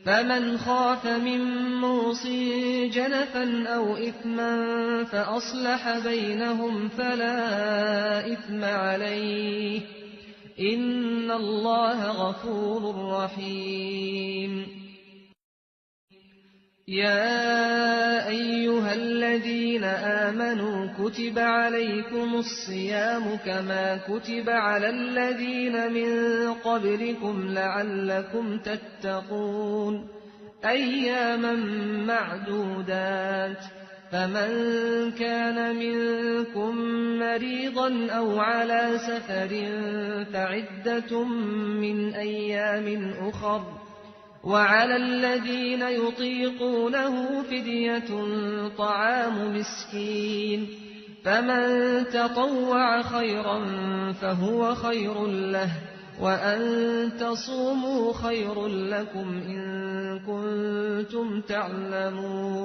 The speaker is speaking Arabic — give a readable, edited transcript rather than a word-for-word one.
فمن خاف من موص جنفا أو إثما فأصلح بينهم فلا إثم عليه إن الله غفور رحيم. يا أيها الذين آمنوا كتب عليكم الصيام كما كتب على الذين من قبلكم لعلكم تتقون أياما معدودات. فمن كان منكم مريضا أو على سفر فعدة من أيام أخر وعلى الذين يطيقونه فدية طعام مسكين فمن تطوع خيرا فهو خير له وأن تصوموا خير لكم إن كنتم تعلمون.